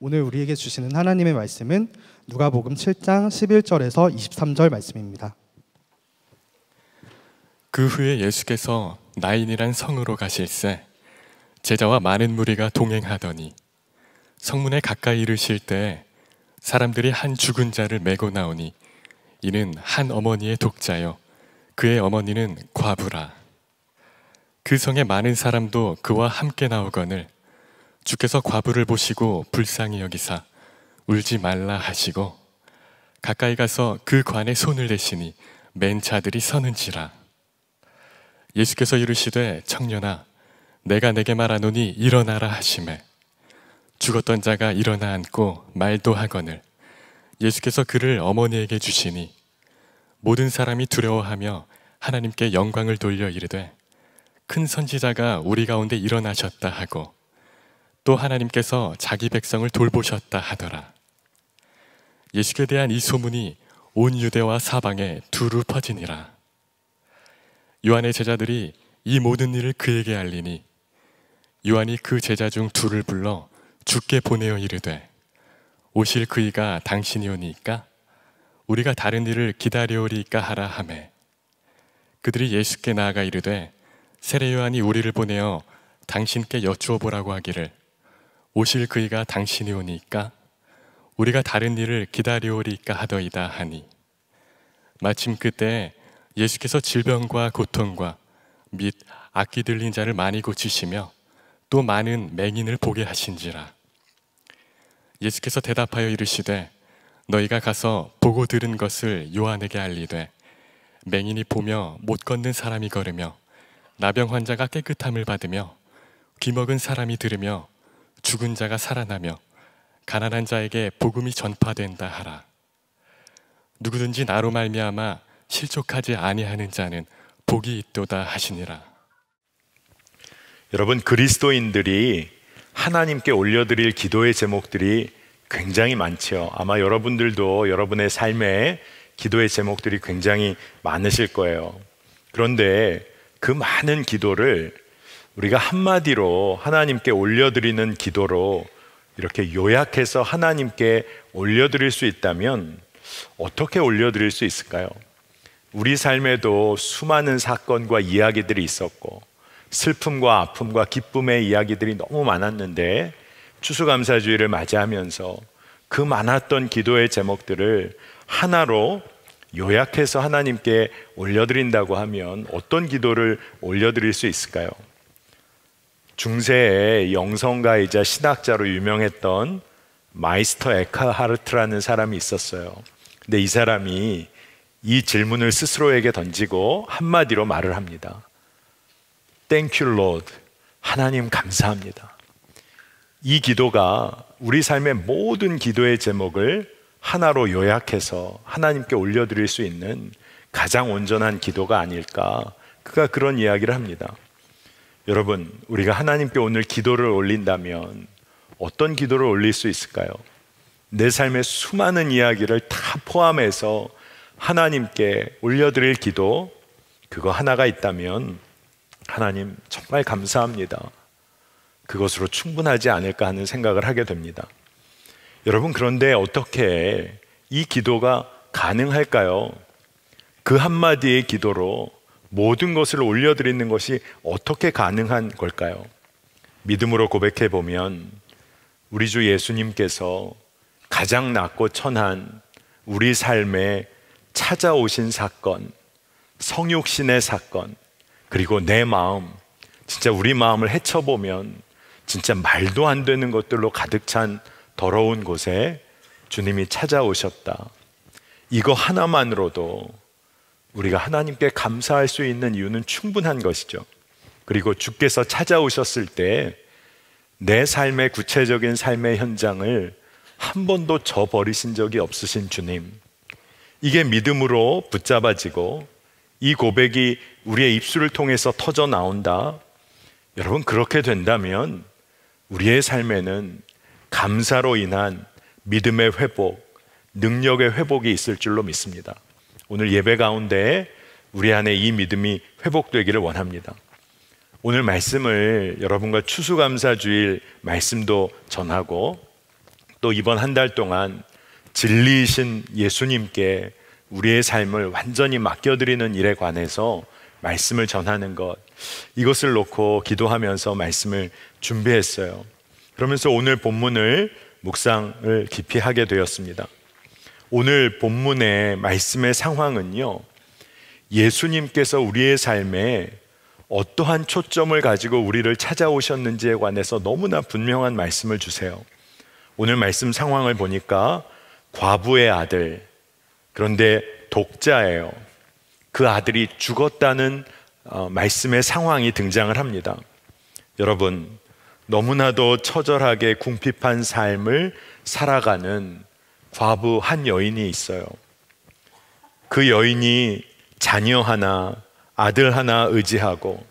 오늘 우리에게 주시는 하나님의 말씀은 누가복음 7장 11절에서 23절 말씀입니다. 그 후에 예수께서 나인이란 성으로 가실새 제자와 많은 무리가 동행하더니 성문에 가까이 이르실 때 사람들이 한 죽은 자를 메고 나오니 이는 한 어머니의 독자요 그의 어머니는 과부라. 그 성에 많은 사람도 그와 함께 나오거늘 주께서 과부를 보시고 불쌍히 여기사 울지 말라 하시고 가까이 가서 그 관에 손을 대시니 맨 자들이 서는지라. 예수께서 이르시되 청년아 내가 내게 말하노니 일어나라 하시매 죽었던 자가 일어나 앉고 말도 하거늘 예수께서 그를 어머니에게 주시니 모든 사람이 두려워하며 하나님께 영광을 돌려 이르되 큰 선지자가 우리 가운데 일어나셨다 하고 또 하나님께서 자기 백성을 돌보셨다 하더라. 예수께 대한 이 소문이 온 유대와 사방에 두루 퍼지니라. 요한의 제자들이 이 모든 일을 그에게 알리니 요한이 그 제자 중 둘을 불러 주께 보내어 이르되 오실 그이가 당신이오니까 우리가 다른 일을 기다려오리까 하라 하매 그들이 예수께 나아가 이르되 세례 요한이 우리를 보내어 당신께 여쭈어 보라고 하기를 오실 그이가 당신이오니까 우리가 다른 일을 기다려오리까 하더이다 하니 마침 그때 예수께서 질병과 고통과 및 악기 들린 자를 많이 고치시며 또 많은 맹인을 보게 하신지라. 예수께서 대답하여 이르시되 너희가 가서 보고 들은 것을 요한에게 알리되 맹인이 보며 못 걷는 사람이 걸으며 나병 환자가 깨끗함을 받으며 귀먹은 사람이 들으며 죽은 자가 살아나며 가난한 자에게 복음이 전파된다 하라. 누구든지 나로 말미암아 실족하지 아니하는 자는 복이 있도다 하시니라. 여러분, 그리스도인들이 하나님께 올려드릴 기도의 제목들이 굉장히 많죠. 아마 여러분들도 여러분의 삶에 기도의 제목들이 굉장히 많으실 거예요. 그런데 그 많은 기도를 우리가 한마디로 하나님께 올려드리는 기도로 이렇게 요약해서 하나님께 올려드릴 수 있다면 어떻게 올려드릴 수 있을까요? 우리 삶에도 수많은 사건과 이야기들이 있었고 슬픔과 아픔과 기쁨의 이야기들이 너무 많았는데 추수감사주의를 맞이하면서 그 많았던 기도의 제목들을 하나로 요약해서 하나님께 올려드린다고 하면 어떤 기도를 올려드릴 수 있을까요? 중세의 영성가이자 신학자로 유명했던 마이스터 에크하르트라는 사람이 있었어요. 근데 이 사람이 이 질문을 스스로에게 던지고 한마디로 말을 합니다. Thank you, Lord. 하나님 감사합니다. 이 기도가 우리 삶의 모든 기도의 제목을 하나로 요약해서 하나님께 올려드릴 수 있는 가장 온전한 기도가 아닐까, 그가 그런 이야기를 합니다. 여러분, 우리가 하나님께 오늘 기도를 올린다면 어떤 기도를 올릴 수 있을까요? 내 삶의 수많은 이야기를 다 포함해서 하나님께 올려드릴 기도, 그거 하나가 있다면 하나님 정말 감사합니다, 그것으로 충분하지 않을까 하는 생각을 하게 됩니다. 여러분, 그런데 어떻게 이 기도가 가능할까요? 그 한마디의 기도로 모든 것을 올려드리는 것이 어떻게 가능한 걸까요? 믿음으로 고백해 보면 우리 주 예수님께서 가장 낮고 천한 우리 삶에 찾아오신 사건, 성육신의 사건, 그리고 내 마음, 진짜 우리 마음을 헤쳐보면 진짜 말도 안 되는 것들로 가득 찬 더러운 곳에 주님이 찾아오셨다. 이거 하나만으로도 우리가 하나님께 감사할 수 있는 이유는 충분한 것이죠. 그리고 주께서 찾아오셨을 때 내 삶의 구체적인 삶의 현장을 한 번도 저버리신 적이 없으신 주님, 이게 믿음으로 붙잡아지고 이 고백이 우리의 입술을 통해서 터져 나온다. 여러분, 그렇게 된다면 우리의 삶에는 감사로 인한 믿음의 회복, 능력의 회복이 있을 줄로 믿습니다. 오늘 예배 가운데 우리 안에 이 믿음이 회복되기를 원합니다. 오늘 말씀을 여러분과 추수감사주일 말씀도 전하고 또 이번 한 달 동안 진리이신 예수님께 우리의 삶을 완전히 맡겨드리는 일에 관해서 말씀을 전하는 것, 이것을 놓고 기도하면서 말씀을 준비했어요. 그러면서 오늘 본문을 묵상을 깊이 하게 되었습니다. 오늘 본문의 말씀의 상황은요, 예수님께서 우리의 삶에 어떠한 초점을 가지고 우리를 찾아오셨는지에 관해서 너무나 분명한 말씀을 주세요. 오늘 말씀 상황을 보니까 과부의 아들, 그런데 독자예요. 그 아들이 죽었다는 말씀의 상황이 등장을 합니다. 여러분, 너무나도 처절하게 궁핍한 삶을 살아가는 과부 한 여인이 있어요. 그 여인이 자녀 하나, 아들 하나 의지하고,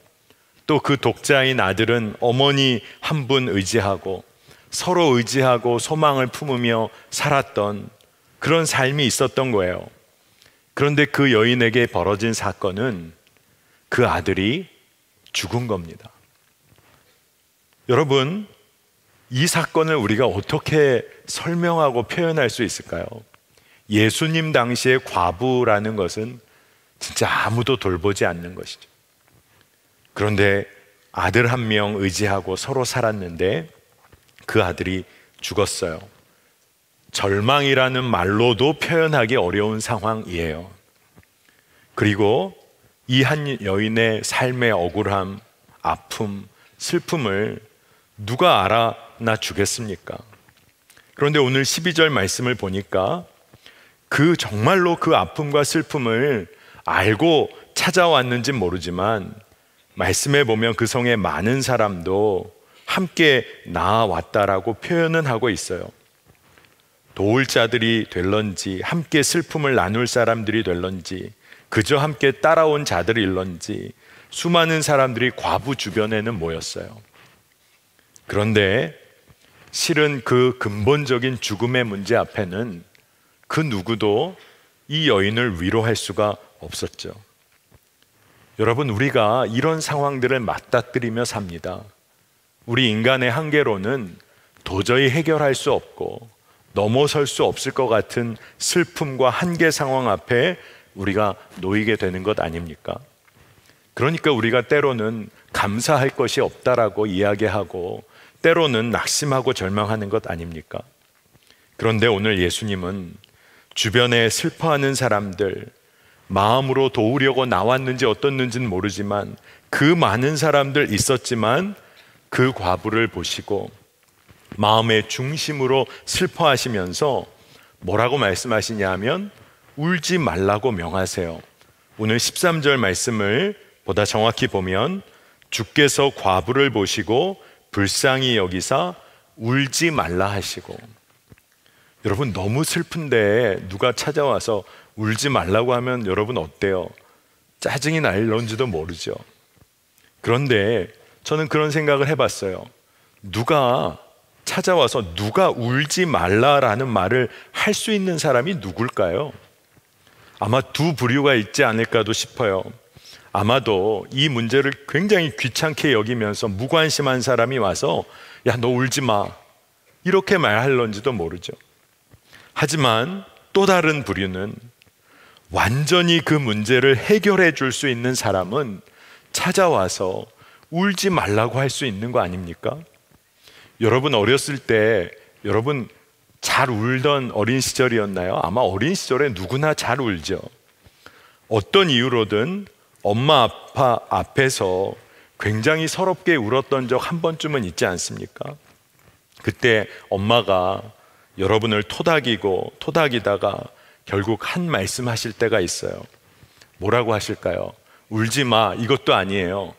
또 그 독자인 아들은 어머니 한 분 의지하고, 서로 의지하고 소망을 품으며 살았던 그런 삶이 있었던 거예요. 그런데 그 여인에게 벌어진 사건은 그 아들이 죽은 겁니다. 여러분, 이 사건을 우리가 어떻게 설명하고 표현할 수 있을까요? 예수님 당시의 과부라는 것은 진짜 아무도 돌보지 않는 것이죠. 그런데 아들 한 명 의지하고 서로 살았는데 그 아들이 죽었어요. 절망이라는 말로도 표현하기 어려운 상황이에요. 그리고 이 한 여인의 삶의 억울함, 아픔, 슬픔을 누가 알아나 주겠습니까? 그런데 오늘 12절 말씀을 보니까 정말로 그 아픔과 슬픔을 알고 찾아왔는지 모르지만 말씀에 보면 그 성에 많은 사람도 함께 나아왔다라고 표현은 하고 있어요. 도울 자들이 될런지, 함께 슬픔을 나눌 사람들이 될런지, 그저 함께 따라온 자들일런지 수많은 사람들이 과부 주변에는 모였어요. 그런데 실은 그 근본적인 죽음의 문제 앞에는 그 누구도 이 여인을 위로할 수가 없었죠. 여러분, 우리가 이런 상황들을 맞닥뜨리며 삽니다. 우리 인간의 한계로는 도저히 해결할 수 없고 넘어설 수 없을 것 같은 슬픔과 한계 상황 앞에 우리가 놓이게 되는 것 아닙니까? 그러니까 우리가 때로는 감사할 것이 없다라고 이야기하고 때로는 낙심하고 절망하는 것 아닙니까? 그런데 오늘 예수님은 주변에 슬퍼하는 사람들, 마음으로 도우려고 나왔는지 어떻는지는 모르지만 그 많은 사람들 있었지만 그 과부를 보시고 마음의 중심으로 슬퍼하시면서 뭐라고 말씀하시냐 하면 울지 말라고 명하세요. 오늘 13절 말씀을 보다 정확히 보면 주께서 과부를 보시고 불쌍히 여기사 울지 말라 하시고, 여러분 너무 슬픈데 누가 찾아와서 울지 말라고 하면 여러분 어때요? 짜증이 날런지도 모르죠. 그런데 저는 그런 생각을 해봤어요. 누가 찾아와서 누가 울지 말라라는 말을 할 수 있는 사람이 누굴까요? 아마 두 부류가 있지 않을까도 싶어요. 아마도 이 문제를 굉장히 귀찮게 여기면서 무관심한 사람이 와서 야, 너 울지 마 이렇게 말할런지도 모르죠. 하지만 또 다른 부류는 완전히 그 문제를 해결해 줄 수 있는 사람은 찾아와서 울지 말라고 할 수 있는 거 아닙니까? 여러분 어렸을 때 여러분 잘 울던 어린 시절이었나요? 아마 어린 시절에 누구나 잘 울죠. 어떤 이유로든 엄마 아빠 앞에서 굉장히 서럽게 울었던 적 한 번쯤은 있지 않습니까? 그때 엄마가 여러분을 토닥이다가 결국 한 말씀 하실 때가 있어요. 뭐라고 하실까요? 울지 마, 이것도 아니에요.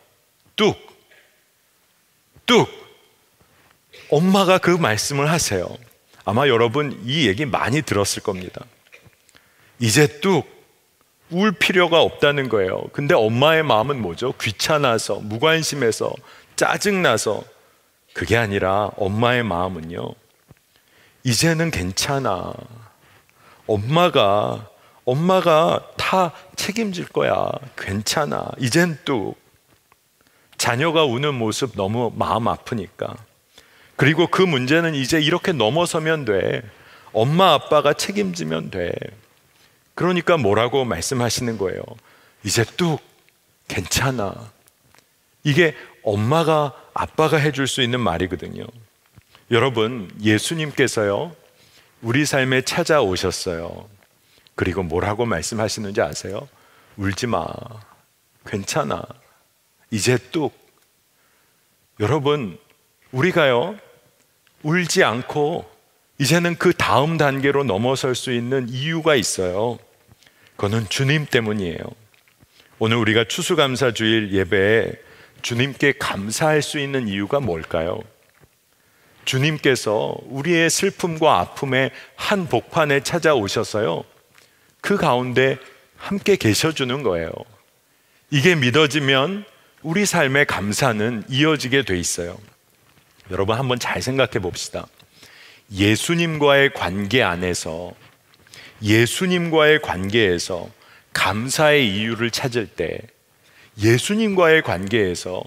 뚝! 엄마가 그 말씀을 하세요. 아마 여러분 이 얘기 많이 들었을 겁니다. 이제 울 필요가 없다는 거예요. 근데 엄마의 마음은 뭐죠? 귀찮아서, 무관심해서, 짜증나서. 그게 아니라 엄마의 마음은요, 이제는 괜찮아. 엄마가 다 책임질 거야. 괜찮아. 이젠 자녀가 우는 모습 너무 마음 아프니까. 그리고 그 문제는 이제 이렇게 넘어서면 돼. 엄마 아빠가 책임지면 돼. 그러니까 뭐라고 말씀하시는 거예요? 이제 뚝 괜찮아. 이게 엄마가 아빠가 해줄 수 있는 말이거든요. 여러분, 예수님께서요 우리 삶에 찾아오셨어요. 그리고 뭐라고 말씀하시는지 아세요? 울지 마. 괜찮아. 이제 뚝. 여러분, 우리가요 울지 않고 이제는 그 다음 단계로 넘어설 수 있는 이유가 있어요. 그거는 주님 때문이에요. 오늘 우리가 추수감사주일 예배에 주님께 감사할 수 있는 이유가 뭘까요? 주님께서 우리의 슬픔과 아픔의 한 복판에 찾아오셔서요 그 가운데 함께 계셔주는 거예요. 이게 믿어지면 우리 삶의 감사는 이어지게 돼 있어요. 여러분, 한번 잘 생각해 봅시다. 예수님과의 관계 안에서, 예수님과의 관계에서 감사의 이유를 찾을 때, 예수님과의 관계에서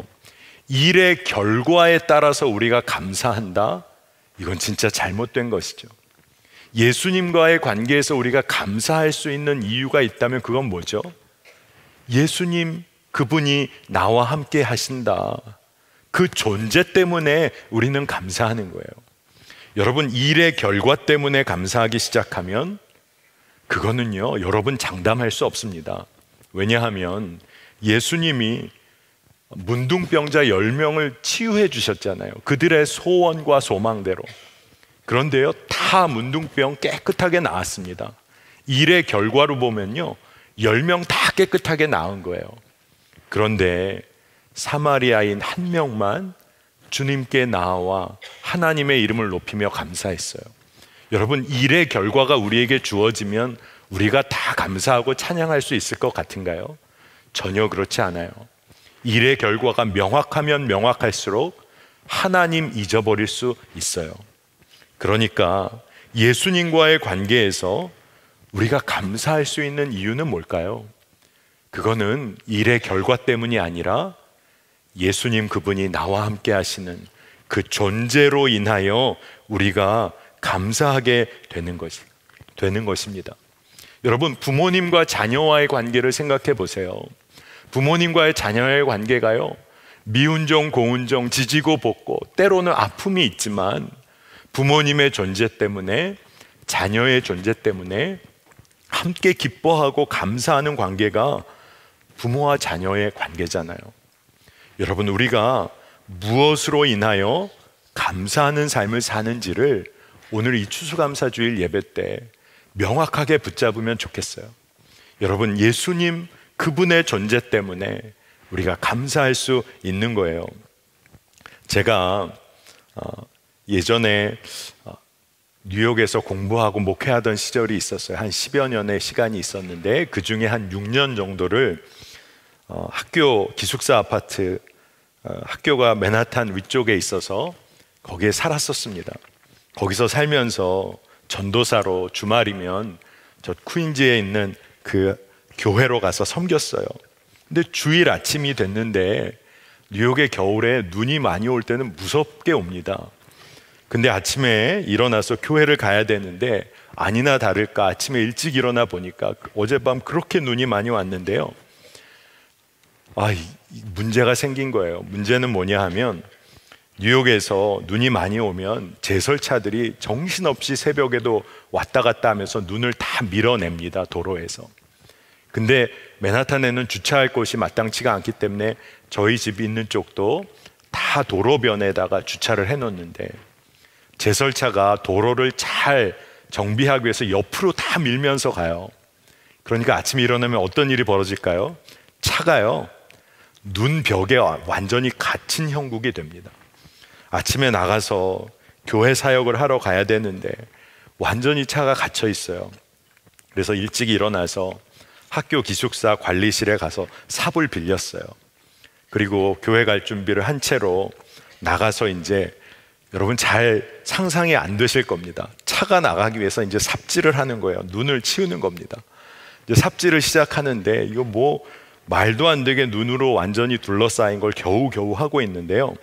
일의 결과에 따라서 우리가 감사한다? 이건 진짜 잘못된 것이죠. 예수님과의 관계에서 우리가 감사할 수 있는 이유가 있다면 그건 뭐죠? 예수님, 그분이 나와 함께 하신다. 그 존재 때문에 우리는 감사하는 거예요. 여러분, 일의 결과 때문에 감사하기 시작하면 그거는요 여러분 장담할 수 없습니다. 왜냐하면 예수님이 문둥병자 10명을 치유해 주셨잖아요. 그들의 소원과 소망대로. 그런데요 다 문둥병 깨끗하게 나았습니다. 일의 결과로 보면요 10명 다 깨끗하게 나은 거예요. 그런데 사마리아인 한 명만 주님께 나와 하나님의 이름을 높이며 감사했어요. 여러분, 일의 결과가 우리에게 주어지면 우리가 다 감사하고 찬양할 수 있을 것 같은가요? 전혀 그렇지 않아요. 일의 결과가 명확하면 명확할수록 하나님 잊어버릴 수 있어요. 그러니까 예수님과의 관계에서 우리가 감사할 수 있는 이유는 뭘까요? 그거는 일의 결과 때문이 아니라 예수님 그분이 나와 함께 하시는 그 존재로 인하여 우리가 감사하게 되는 것입니다. 여러분, 부모님과 자녀와의 관계를 생각해 보세요. 부모님과의 자녀의 관계가요 미운정 고운정 지지고 볶고 때로는 아픔이 있지만 부모님의 존재 때문에, 자녀의 존재 때문에 함께 기뻐하고 감사하는 관계가 부모와 자녀의 관계잖아요. 여러분, 우리가 무엇으로 인하여 감사하는 삶을 사는지를 오늘 이 추수감사주일 예배 때 명확하게 붙잡으면 좋겠어요. 여러분, 예수님 그분의 존재 때문에 우리가 감사할 수 있는 거예요. 제가 예전에 뉴욕에서 공부하고 목회하던 시절이 있었어요. 한 10여 년의 시간이 있었는데 그 중에 한 6년 정도를 학교 기숙사 아파트, 학교가 맨하탄 위쪽에 있어서 거기에 살았었습니다. 거기서 살면서 전도사로 주말이면 저 퀸즈에 있는 그 교회로 가서 섬겼어요. 근데 주일 아침이 됐는데 뉴욕의 겨울에 눈이 많이 올 때는 무섭게 옵니다. 근데 아침에 일어나서 교회를 가야 되는데 아니나 다를까 아침에 일찍 일어나 보니까 어젯밤 그렇게 눈이 많이 왔는데요. 문제가 생긴 거예요. 문제는 뭐냐 하면 뉴욕에서 눈이 많이 오면 제설차들이 정신없이 새벽에도 왔다 갔다 하면서 눈을 다 밀어냅니다, 도로에서. 근데 맨하탄에는 주차할 곳이 마땅치가 않기 때문에 저희 집이 있는 쪽도 다 도로변에다가 주차를 해놓는데 제설차가 도로를 잘 정비하기 위해서 옆으로 다 밀면서 가요. 그러니까 아침에 일어나면 어떤 일이 벌어질까요? 차가요 눈 벽에 완전히 갇힌 형국이 됩니다. 아침에 나가서 교회 사역을 하러 가야 되는데 완전히 차가 갇혀 있어요. 그래서 일찍 일어나서 학교 기숙사 관리실에 가서 삽을 빌렸어요. 그리고 교회 갈 준비를 한 채로 나가서 이제 여러분 잘 상상이 안 되실 겁니다. 차가 나가기 위해서 이제 삽질을 하는 거예요. 눈을 치우는 겁니다. 이제 삽질을 시작하는데 이거 뭐 말도 안 되게 눈으로 완전히 둘러싸인 걸 겨우겨우 하고 있는데요.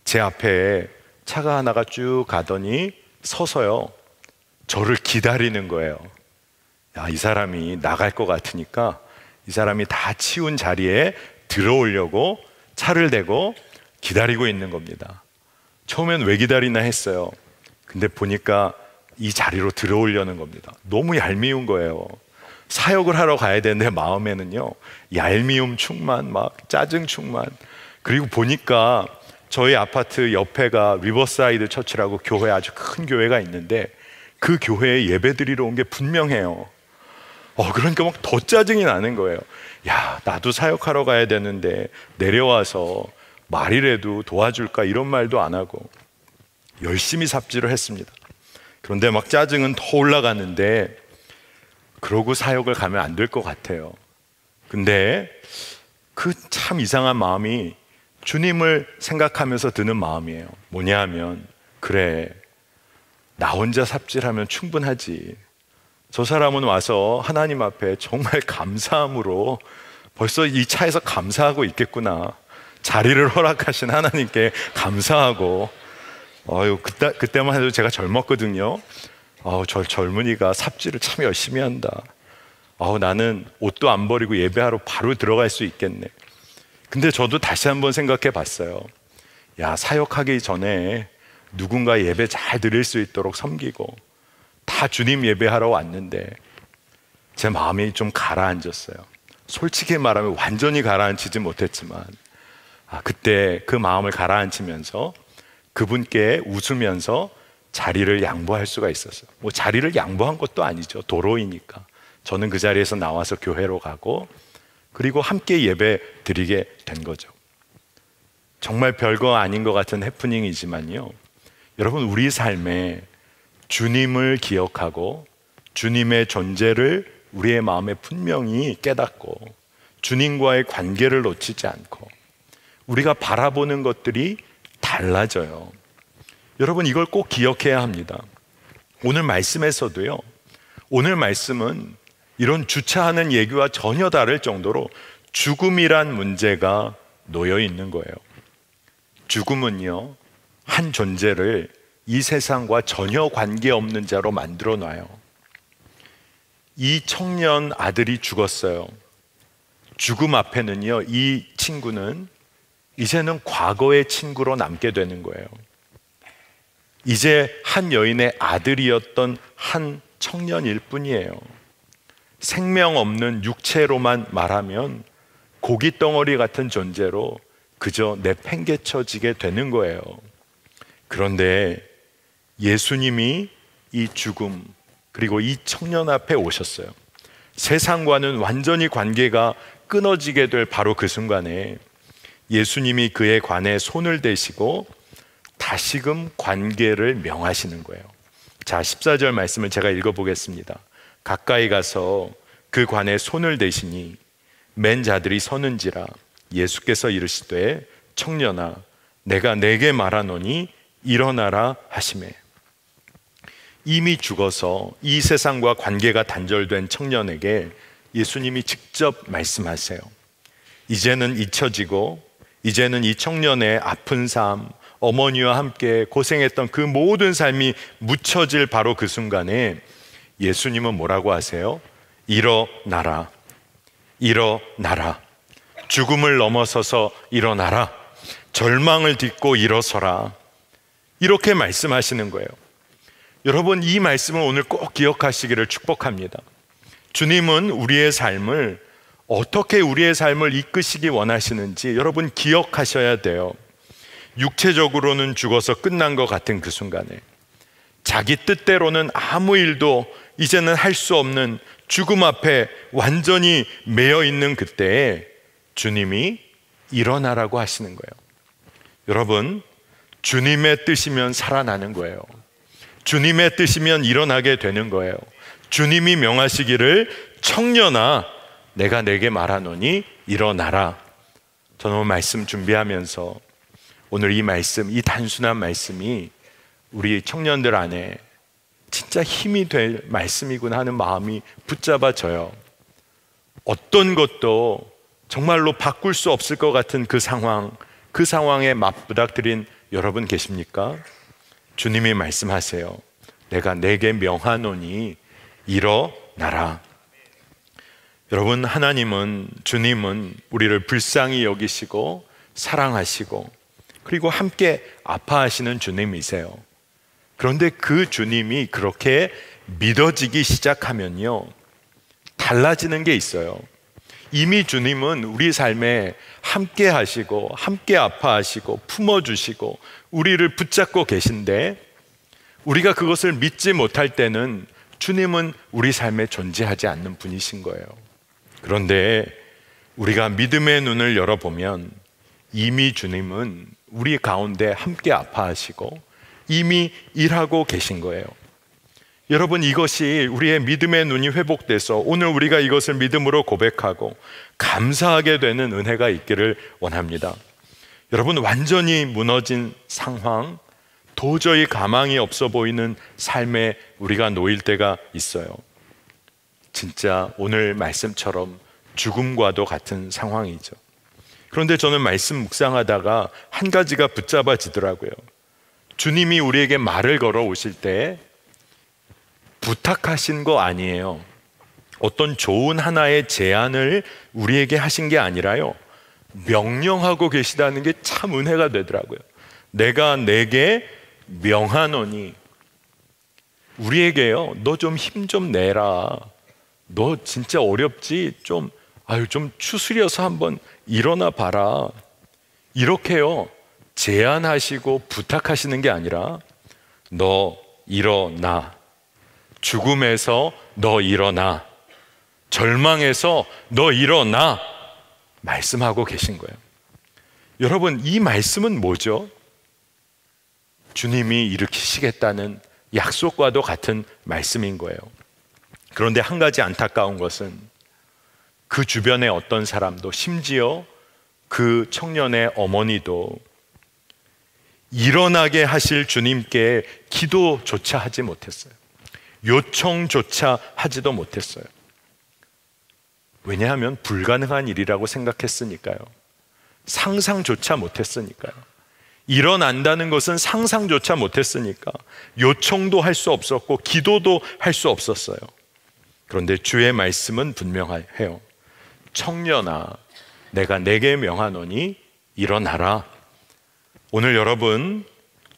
제 앞에 차가 하나가 쭉 가더니 서서요 저를 기다리는 거예요. 야, 이 사람이 나갈 것 같으니까 이 사람이 다 치운 자리에 들어오려고 차를 대고 기다리고 있는 겁니다. 처음엔 왜 기다리나 했어요. 근데 보니까 이 자리로 들어오려는 겁니다. 너무 얄미운 거예요. 사역을 하러 가야 되는데 마음에는요 얄미움 충만, 막 짜증 충만. 그리고 보니까 저희 아파트 옆에가 리버사이드 처치라고 교회, 아주 큰 교회가 있는데 그 교회에 예배 드리러 온 게 분명해요. 그러니까 막 더 짜증이 나는 거예요. 야, 나도 사역하러 가야 되는데 내려와서 말이라도 도와줄까, 이런 말도 안 하고 열심히 삽질을 했습니다. 그런데 막 짜증은 더 올라가는데 그러고 사역을 가면 안 될 것 같아요. 근데 그 참 이상한 마음이 주님을 생각하면서 드는 마음이에요. 뭐냐 하면, 그래, 나 혼자 삽질하면 충분하지. 저 사람은 와서 하나님 앞에 정말 감사함으로 벌써 이 차에서 감사하고 있겠구나. 자리를 허락하신 하나님께 감사하고. 그때만 해도 제가 젊었거든요. 저 젊은이가 삽질을 참 열심히 한다. 나는 옷도 안 버리고 예배하러 바로 들어갈 수 있겠네. 근데 저도 다시 한번 생각해 봤어요. 야, 사역하기 전에 누군가 예배 잘 드릴 수 있도록 섬기고 다 주님 예배하러 왔는데 제 마음이 좀 가라앉았어요. 솔직히 말하면 완전히 가라앉히지 못했지만 그때 그 마음을 가라앉히면서 그분께 웃으면서 자리를 양보할 수가 있었어요. 뭐 자리를 양보한 것도 아니죠. 도로이니까. 저는 그 자리에서 나와서 교회로 가고 그리고 함께 예배 드리게 된 거죠. 정말 별거 아닌 것 같은 해프닝이지만요, 여러분, 우리 삶에 주님을 기억하고 주님의 존재를 우리의 마음에 분명히 깨닫고 주님과의 관계를 놓치지 않고 우리가 바라보는 것들이 달라져요. 여러분, 이걸 꼭 기억해야 합니다. 오늘 말씀에서도요, 오늘 말씀은 이런 주차하는 얘기와 전혀 다를 정도로 죽음이란 문제가 놓여 있는 거예요. 죽음은요, 한 존재를 이 세상과 전혀 관계없는 자로 만들어 놔요. 이 청년 아들이 죽었어요. 죽음 앞에는요, 이 친구는 이제는 과거의 친구로 남게 되는 거예요. 이제 한 여인의 아들이었던 한 청년일 뿐이에요. 생명 없는 육체로만 말하면 고깃덩어리 같은 존재로 그저 내팽개쳐지게 되는 거예요. 그런데 예수님이 이 죽음 그리고 이 청년 앞에 오셨어요. 세상과는 완전히 관계가 끊어지게 될 바로 그 순간에 예수님이 그의 관에 손을 대시고 다시금 관계를 명하시는 거예요. 자, 14절 말씀을 제가 읽어보겠습니다. 가까이 가서 그 관에 손을 대시니 맨 자들이 서는지라 예수께서 이르시되 청년아 내가 내게 말하노니 일어나라 하시매. 이미 죽어서 이 세상과 관계가 단절된 청년에게 예수님이 직접 말씀하세요. 이제는 잊혀지고 이제는 이 청년의 아픈 삶, 어머니와 함께 고생했던 그 모든 삶이 묻혀질 바로 그 순간에 예수님은 뭐라고 하세요? 일어나라, 일어나라. 죽음을 넘어서서 일어나라. 절망을 딛고 일어서라. 이렇게 말씀하시는 거예요. 여러분, 이 말씀을 오늘 꼭 기억하시기를 축복합니다. 주님은 우리의 삶을 어떻게 우리의 삶을 이끄시기 원하시는지 여러분 기억하셔야 돼요. 육체적으로는 죽어서 끝난 것 같은 그 순간에 자기 뜻대로는 아무 일도 이제는 할 수 없는 죽음 앞에 완전히 매여 있는 그때에 주님이 일어나라고 하시는 거예요. 여러분, 주님의 뜻이면 살아나는 거예요. 주님의 뜻이면 일어나게 되는 거예요. 주님이 명하시기를 청년아 내가 내게 말하노니 일어나라. 저는 오늘 말씀 준비하면서 오늘 이 말씀, 이 단순한 말씀이 우리 청년들 안에 진짜 힘이 될 말씀이구나 하는 마음이 붙잡아져요. 어떤 것도 정말로 바꿀 수 없을 것 같은 그 상황, 그 상황에 맞부닥뜨린 여러분 계십니까? 주님이 말씀하세요. 내가 내게 명하노니 일어나라. 여러분, 하나님은, 주님은 우리를 불쌍히 여기시고 사랑하시고 그리고 함께 아파하시는 주님이세요. 그런데 그 주님이 그렇게 믿어지기 시작하면요, 달라지는 게 있어요. 이미 주님은 우리 삶에 함께 하시고 함께 아파하시고 품어주시고 우리를 붙잡고 계신데, 우리가 그것을 믿지 못할 때는 주님은 우리 삶에 존재하지 않는 분이신 거예요. 그런데 우리가 믿음의 눈을 열어보면 이미 주님은 우리 가운데 함께 아파하시고 이미 일하고 계신 거예요. 여러분, 이것이 우리의 믿음의 눈이 회복돼서 오늘 우리가 이것을 믿음으로 고백하고 감사하게 되는 은혜가 있기를 원합니다. 여러분, 완전히 무너진 상황, 도저히 가망이 없어 보이는 삶에 우리가 놓일 때가 있어요. 진짜 오늘 말씀처럼 죽음과도 같은 상황이죠. 그런데 저는 말씀 묵상하다가 한 가지가 붙잡아지더라고요. 주님이 우리에게 말을 걸어 오실 때 부탁하신 거 아니에요. 어떤 좋은 하나의 제안을 우리에게 하신 게 아니라요, 명령하고 계시다는 게 참 은혜가 되더라고요. 내가 내게 명하노니, 우리에게요, 너 좀 힘 좀 내라. 너 진짜 어렵지? 좀 추스려서 한번 일어나 봐라. 이렇게요, 제안하시고 부탁하시는 게 아니라 너 일어나. 죽음에서 너 일어나. 절망에서 너 일어나. 말씀하고 계신 거예요. 여러분, 이 말씀은 뭐죠? 주님이 일으키시겠다는 약속과도 같은 말씀인 거예요. 그런데 한 가지 안타까운 것은 그 주변의 어떤 사람도, 심지어 그 청년의 어머니도 일어나게 하실 주님께 기도조차 하지 못했어요. 요청조차 하지도 못했어요. 왜냐하면 불가능한 일이라고 생각했으니까요. 상상조차 못했으니까요. 일어난다는 것은 상상조차 못했으니까 요청도 할 수 없었고 기도도 할 수 없었어요. 그런데 주의 말씀은 분명해요. 청년아, 내가 내게 명하노니 일어나라. 오늘 여러분,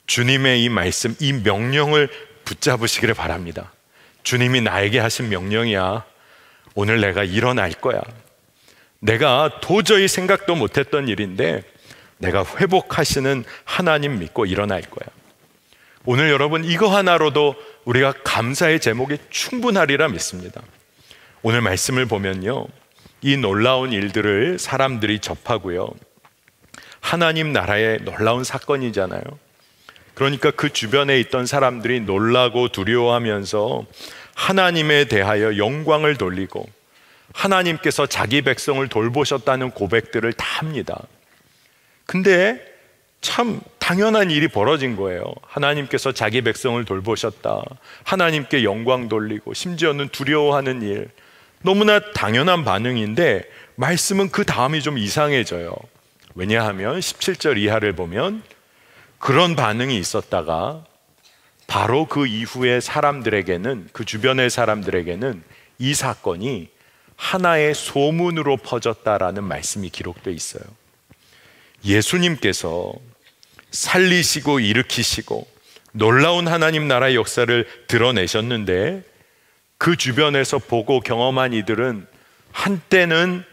주님의 이 말씀, 이 명령을 붙잡으시기를 바랍니다. 주님이 나에게 하신 명령이야. 오늘 내가 일어날 거야. 내가 도저히 생각도 못했던 일인데 내가 회복하시는 하나님 믿고 일어날 거야. 오늘 여러분, 이거 하나로도 우리가 감사의 제목이 충분하리라 믿습니다. 오늘 말씀을 보면요, 이 놀라운 일들을 사람들이 접하고요, 하나님 나라의 놀라운 사건이잖아요. 그러니까 그 주변에 있던 사람들이 놀라고 두려워하면서 하나님에 대하여 영광을 돌리고 하나님께서 자기 백성을 돌보셨다는 고백들을 다 합니다. 근데 참 당연한 일이 벌어진 거예요. 하나님께서 자기 백성을 돌보셨다, 하나님께 영광 돌리고 심지어는 두려워하는 일, 너무나 당연한 반응인데 말씀은 그 다음이 좀 이상해져요. 왜냐하면 17절 이하를 보면 그런 반응이 있었다가 바로 그 이후에 사람들에게는, 그 주변의 사람들에게는 이 사건이 하나의 소문으로 퍼졌다라는 말씀이 기록되어 있어요. 예수님께서 살리시고 일으키시고 놀라운 하나님 나라의 역사를 드러내셨는데 그 주변에서 보고 경험한 이들은 한때는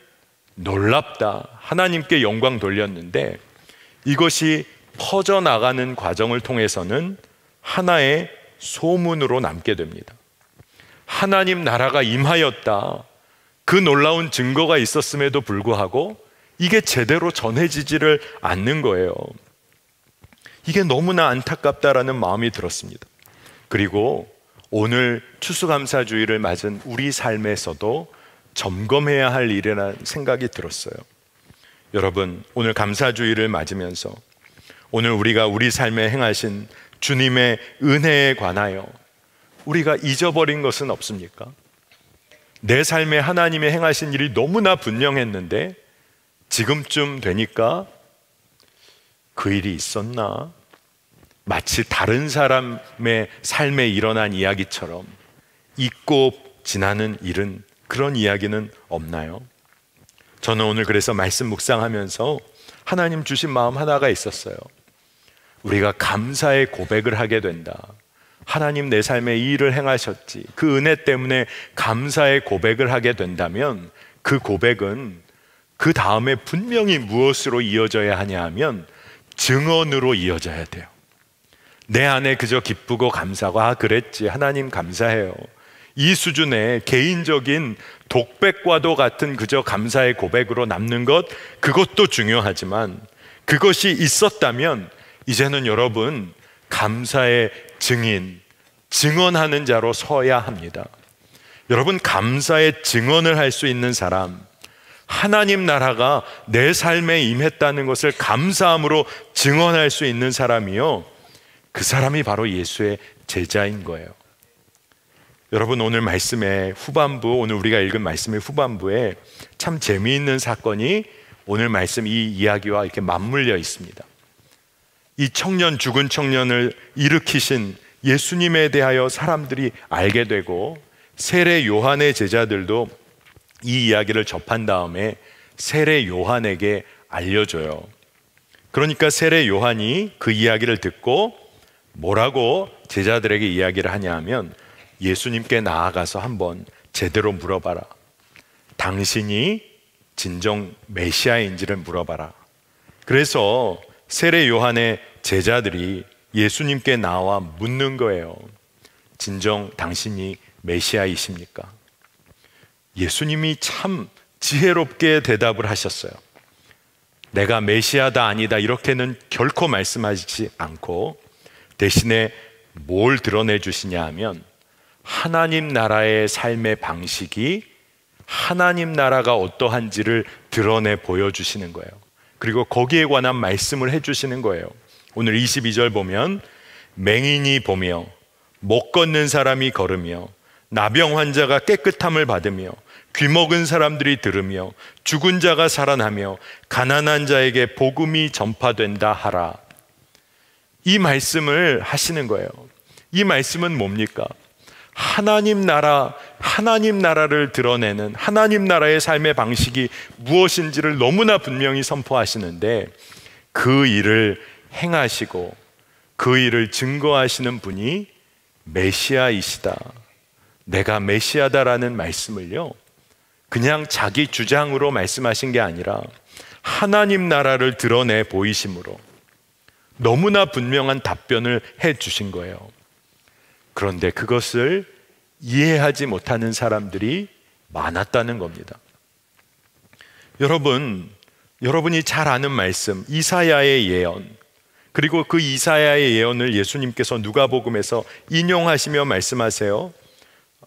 놀랍다, 하나님께 영광 돌렸는데 이것이 퍼져나가는 과정을 통해서는 하나의 소문으로 남게 됩니다. 하나님 나라가 임하였다, 그 놀라운 증거가 있었음에도 불구하고 이게 제대로 전해지지를 않는 거예요. 이게 너무나 안타깝다라는 마음이 들었습니다. 그리고 오늘 추수감사주의를 맞은 우리 삶에서도 점검해야 할 일이라는 생각이 들었어요. 여러분, 오늘 감사주의를 맞으면서 오늘 우리가 우리 삶에 행하신 주님의 은혜에 관하여 우리가 잊어버린 것은 없습니까? 내 삶에 하나님의 행하신 일이 너무나 분명했는데 지금쯤 되니까 그 일이 있었나? 마치 다른 사람의 삶에 일어난 이야기처럼 잊고 지나는 일은, 그런 이야기는 없나요? 저는 오늘 그래서 말씀 묵상하면서 하나님 주신 마음 하나가 있었어요. 우리가 감사의 고백을 하게 된다. 하나님 내 삶에 이 일을 행하셨지, 그 은혜 때문에 감사의 고백을 하게 된다면 그 고백은 그 다음에 분명히 무엇으로 이어져야 하냐 하면 증언으로 이어져야 돼요. 내 안에 그저 기쁘고 감사하고 그랬지, 하나님 감사해요, 이 수준의 개인적인 독백과도 같은 그저 감사의 고백으로 남는 것, 그것도 중요하지만 그것이 있었다면 이제는 여러분 감사의 증인, 증언하는 자로 서야 합니다. 여러분, 감사의 증언을 할 수 있는 사람, 하나님 나라가 내 삶에 임했다는 것을 감사함으로 증언할 수 있는 사람이요, 그 사람이 바로 예수의 제자인 거예요. 여러분, 오늘 말씀의 후반부, 오늘 우리가 읽은 말씀의 후반부에 참 재미있는 사건이 오늘 말씀 이 이야기와 이렇게 맞물려 있습니다. 이 청년, 죽은 청년을 일으키신 예수님에 대하여 사람들이 알게 되고, 세례 요한의 제자들도 이 이야기를 접한 다음에 세례 요한에게 알려줘요. 그러니까 세례 요한이 그 이야기를 듣고 뭐라고 제자들에게 이야기를 하냐 하면, 예수님께 나아가서 한번 제대로 물어봐라. 당신이 진정 메시아인지를 물어봐라. 그래서 세례 요한의 제자들이 예수님께 나와 묻는 거예요. 진정 당신이 메시아이십니까? 예수님이 참 지혜롭게 대답을 하셨어요. 내가 메시아다 아니다 이렇게는 결코 말씀하지 않고, 대신에 뭘 드러내 주시냐 하면 하나님 나라의 삶의 방식이, 하나님 나라가 어떠한지를 드러내 보여주시는 거예요. 그리고 거기에 관한 말씀을 해주시는 거예요. 오늘 22절 보면 맹인이 보며 못 걷는 사람이 걸으며 나병 환자가 깨끗함을 받으며 귀먹은 사람들이 들으며 죽은 자가 살아나며 가난한 자에게 복음이 전파된다 하라. 이 말씀을 하시는 거예요. 이 말씀은 뭡니까? 하나님 나라를 드러내는 하나님 나라의 삶의 방식이 무엇인지를 너무나 분명히 선포하시는데, 그 일을 행하시고 그 일을 증거하시는 분이 메시아이시다, 내가 메시아다라는 말씀을요, 그냥 자기 주장으로 말씀하신 게 아니라 하나님 나라를 드러내 보이심으로 너무나 분명한 답변을 해 주신 거예요. 그런데 그것을 이해하지 못하는 사람들이 많았다는 겁니다. 여러분이 잘 아는 말씀, 이사야의 예언, 그리고 그 이사야의 예언을 예수님께서 누가복음에서 인용하시며 말씀하세요.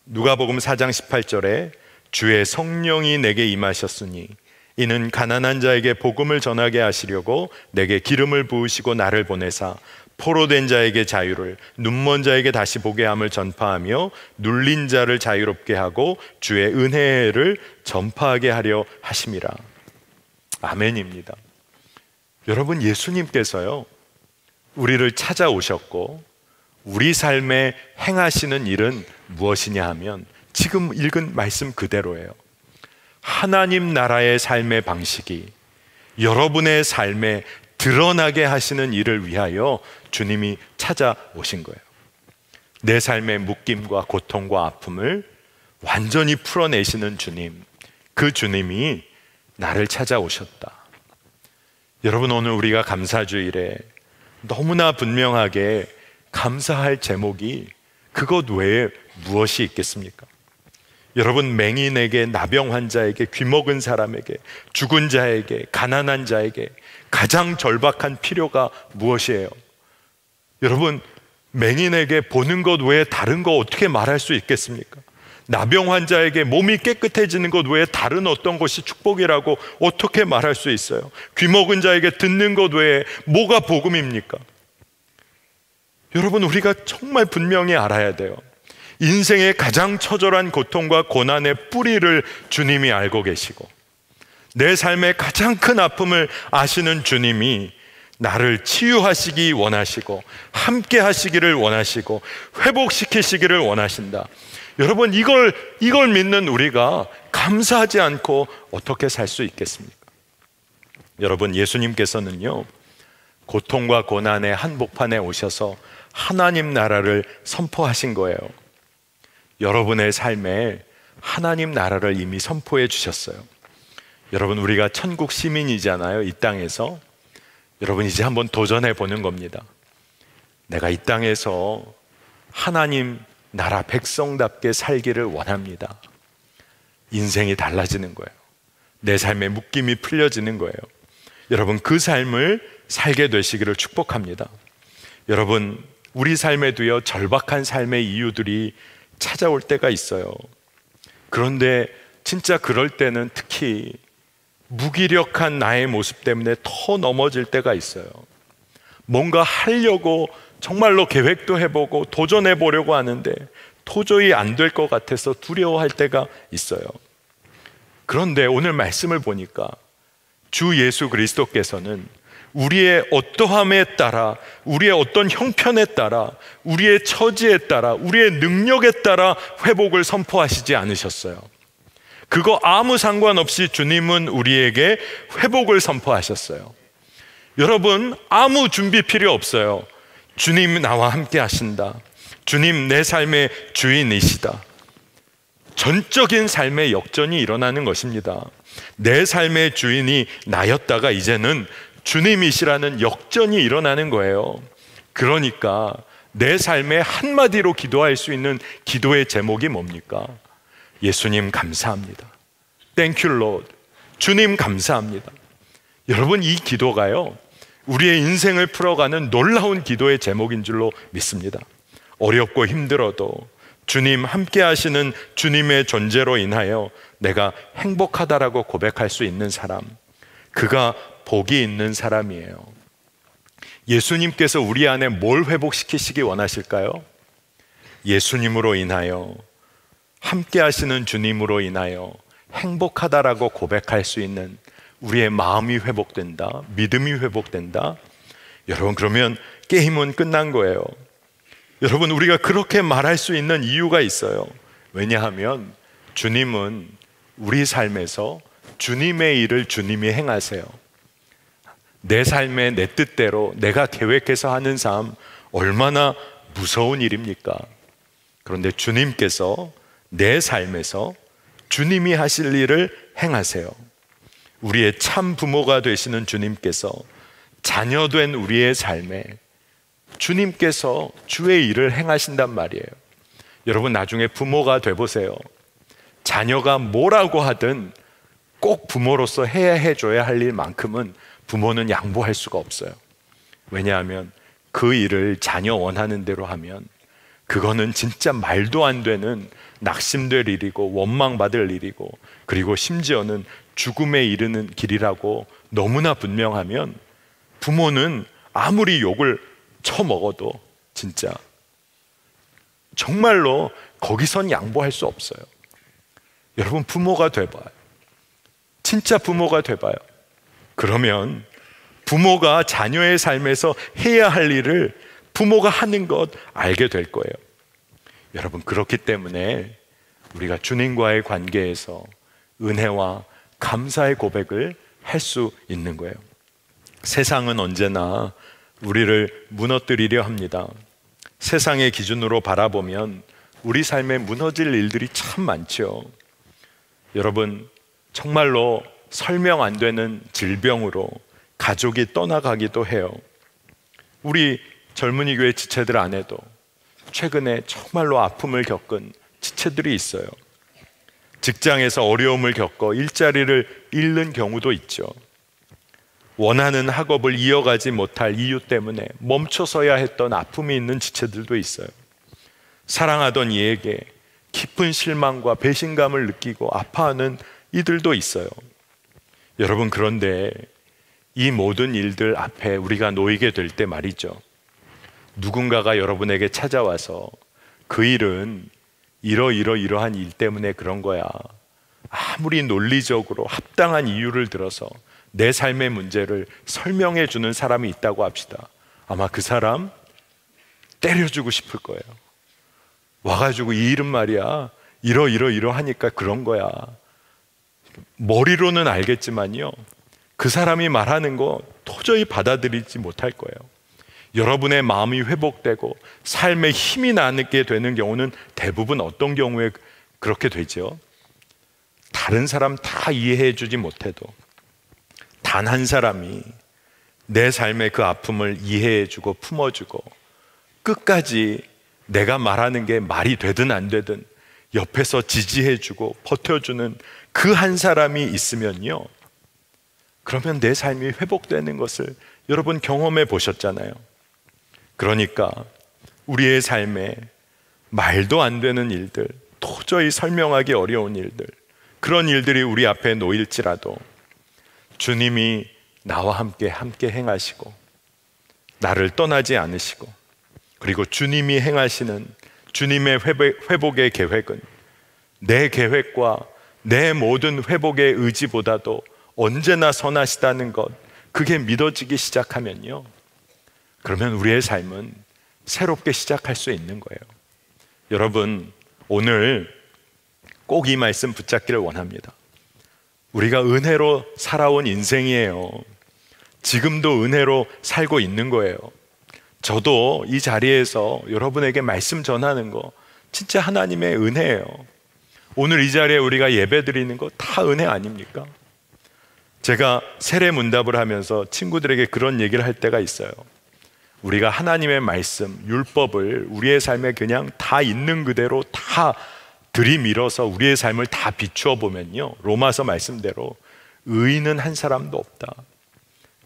누가복음 4장 18절에 주의 성령이 내게 임하셨으니 이는 가난한 자에게 복음을 전하게 하시려고 내게 기름을 부으시고 나를 보내사 포로된 자에게 자유를, 눈먼 자에게 다시 보게 함을 전파하며 눌린 자를 자유롭게 하고 주의 은혜를 전파하게 하려 하심이라. 아멘입니다. 여러분, 예수님께서요, 우리를 찾아오셨고 우리 삶에 행하시는 일은 무엇이냐 하면 지금 읽은 말씀 그대로예요. 하나님 나라의 삶의 방식이 여러분의 삶에 드러나게 하시는 일을 위하여 주님이 찾아오신 거예요. 내 삶의 묶임과 고통과 아픔을 완전히 풀어내시는 주님, 그 주님이 나를 찾아오셨다. 여러분, 오늘 우리가 감사주일에 너무나 분명하게 감사할 제목이 그것 외에 무엇이 있겠습니까? 여러분, 맹인에게, 나병 환자에게, 귀먹은 사람에게, 죽은 자에게, 가난한 자에게 가장 절박한 필요가 무엇이에요? 여러분, 맹인에게 보는 것 외에 다른 거 어떻게 말할 수 있겠습니까? 나병 환자에게 몸이 깨끗해지는 것 외에 다른 어떤 것이 축복이라고 어떻게 말할 수 있어요? 귀먹은 자에게 듣는 것 외에 뭐가 복음입니까? 여러분, 우리가 정말 분명히 알아야 돼요. 인생의 가장 처절한 고통과 고난의 뿌리를 주님이 알고 계시고 내 삶의 가장 큰 아픔을 아시는 주님이 나를 치유하시기 원하시고 함께 하시기를 원하시고 회복시키시기를 원하신다. 여러분, 이걸 믿는 우리가 감사하지 않고 어떻게 살 수 있겠습니까? 여러분, 예수님께서는요, 고통과 고난의 한복판에 오셔서 하나님 나라를 선포하신 거예요. 여러분의 삶에 하나님 나라를 이미 선포해 주셨어요. 여러분, 우리가 천국 시민이잖아요. 이 땅에서. 여러분, 이제 한번 도전해 보는 겁니다. 내가 이 땅에서 하나님 나라 백성답게 살기를 원합니다. 인생이 달라지는 거예요. 내 삶의 묶임이 풀려지는 거예요. 여러분, 그 삶을 살게 되시기를 축복합니다. 여러분, 우리 삶에도요, 절박한 삶의 이유들이 찾아올 때가 있어요. 그런데 진짜 그럴 때는 특히 무기력한 나의 모습 때문에 더 넘어질 때가 있어요. 뭔가 하려고 정말로 계획도 해보고 도전해 보려고 하는데 도저히 안 될 것 같아서 두려워할 때가 있어요. 그런데 오늘 말씀을 보니까 주 예수 그리스도께서는 우리의 어떠함에 따라, 우리의 어떤 형편에 따라, 우리의 처지에 따라, 우리의 능력에 따라 회복을 선포하시지 않으셨어요. 그거 아무 상관없이 주님은 우리에게 회복을 선포하셨어요. 여러분, 아무 준비 필요 없어요. 주님 나와 함께 하신다. 주님 내 삶의 주인이시다. 전적인 삶의 역전이 일어나는 것입니다. 내 삶의 주인이 나였다가 이제는 주님이시라는 역전이 일어나는 거예요. 그러니까 내 삶에 한마디로 기도할 수 있는 기도의 제목이 뭡니까? 예수님 감사합니다. Thank you Lord. 주님 감사합니다. 여러분, 이 기도가요, 우리의 인생을 풀어가는 놀라운 기도의 제목인 줄로 믿습니다. 어렵고 힘들어도 주님 함께 하시는 주님의 존재로 인하여 내가 행복하다라고 고백할 수 있는 사람, 그가 복이 있는 사람이에요. 예수님께서 우리 안에 뭘 회복시키시기 원하실까요? 예수님으로 인하여, 함께 하시는 주님으로 인하여 행복하다라고 고백할 수 있는 우리의 마음이 회복된다, 믿음이 회복된다. 여러분, 그러면 게임은 끝난 거예요. 여러분, 우리가 그렇게 말할 수 있는 이유가 있어요. 왜냐하면 주님은 우리 삶에서 주님의 일을 주님이 행하세요. 내 삶의 내 뜻대로 내가 계획해서 하는 삶, 얼마나 무서운 일입니까? 그런데 주님께서 내 삶에서 주님이 하실 일을 행하세요. 우리의 참 부모가 되시는 주님께서 자녀된 우리의 삶에 주님께서 주의 일을 행하신단 말이에요. 여러분, 나중에 부모가 돼보세요. 자녀가 뭐라고 하든 꼭 부모로서 해줘야 할 일만큼은 부모는 양보할 수가 없어요. 왜냐하면 그 일을 자녀 원하는 대로 하면 그거는 진짜 말도 안 되는 낙심될 일이고 원망받을 일이고, 그리고 심지어는 죽음에 이르는 길이라고 너무나 분명하면 부모는 아무리 욕을 쳐먹어도 진짜 정말로 거기선 양보할 수 없어요. 여러분, 부모가 돼봐요. 진짜 부모가 돼봐요. 그러면 부모가 자녀의 삶에서 해야 할 일을 부모가 하는 것 알게 될 거예요. 여러분, 그렇기 때문에 우리가 주님과의 관계에서 은혜와 감사의 고백을 할 수 있는 거예요. 세상은 언제나 우리를 무너뜨리려 합니다. 세상의 기준으로 바라보면 우리 삶에 무너질 일들이 참 많죠. 여러분, 정말로 설명 안 되는 질병으로 가족이 떠나가기도 해요. 우리 젊은이 교회 지체들 안에도 최근에 정말로 아픔을 겪은 지체들이 있어요. 직장에서 어려움을 겪어 일자리를 잃는 경우도 있죠. 원하는 학업을 이어가지 못할 이유 때문에 멈춰서야 했던 아픔이 있는 지체들도 있어요. 사랑하던 이에게 깊은 실망과 배신감을 느끼고 아파하는 이들도 있어요. 여러분, 그런데 이 모든 일들 앞에 우리가 놓이게 될 때 말이죠, 누군가가 여러분에게 찾아와서 그 일은 이러한 일 때문에 그런 거야, 아무리 논리적으로 합당한 이유를 들어서 내 삶의 문제를 설명해 주는 사람이 있다고 합시다. 아마 그 사람 때려주고 싶을 거예요. 와가지고 이 일은 말이야 이러 하니까 그런 거야. 머리로는 알겠지만요, 그 사람이 말하는 거 도저히 받아들이지 못할 거예요. 여러분의 마음이 회복되고 삶에 힘이 나게 되는 경우는 대부분 어떤 경우에 그렇게 되죠? 다른 사람 다 이해해 주지 못해도 단 한 사람이 내 삶의 그 아픔을 이해해 주고 품어주고 끝까지 내가 말하는 게 말이 되든 안 되든 옆에서 지지해 주고 버텨주는 그 한 사람이 있으면요, 그러면 내 삶이 회복되는 것을 여러분 경험해 보셨잖아요. 그러니까 우리의 삶에 말도 안 되는 일들, 도저히 설명하기 어려운 일들, 그런 일들이 우리 앞에 놓일지라도 주님이 나와 함께 행하시고 나를 떠나지 않으시고, 그리고 주님이 행하시는 주님의 회복의 계획은 내 계획과 내 모든 회복의 의지보다도 언제나 선하시다는 것, 그게 믿어지기 시작하면요, 그러면 우리의 삶은 새롭게 시작할 수 있는 거예요. 여러분, 오늘 꼭 이 말씀 붙잡기를 원합니다. 우리가 은혜로 살아온 인생이에요. 지금도 은혜로 살고 있는 거예요. 저도 이 자리에서 여러분에게 말씀 전하는 거 진짜 하나님의 은혜예요. 오늘 이 자리에 우리가 예배 드리는 거 다 은혜 아닙니까? 제가 세례문답을 하면서 친구들에게 그런 얘기를 할 때가 있어요. 우리가 하나님의 말씀, 율법을 우리의 삶에 그냥 다 있는 그대로 다 들이밀어서 우리의 삶을 다 비추어 보면요, 로마서 말씀대로 의인은 한 사람도 없다.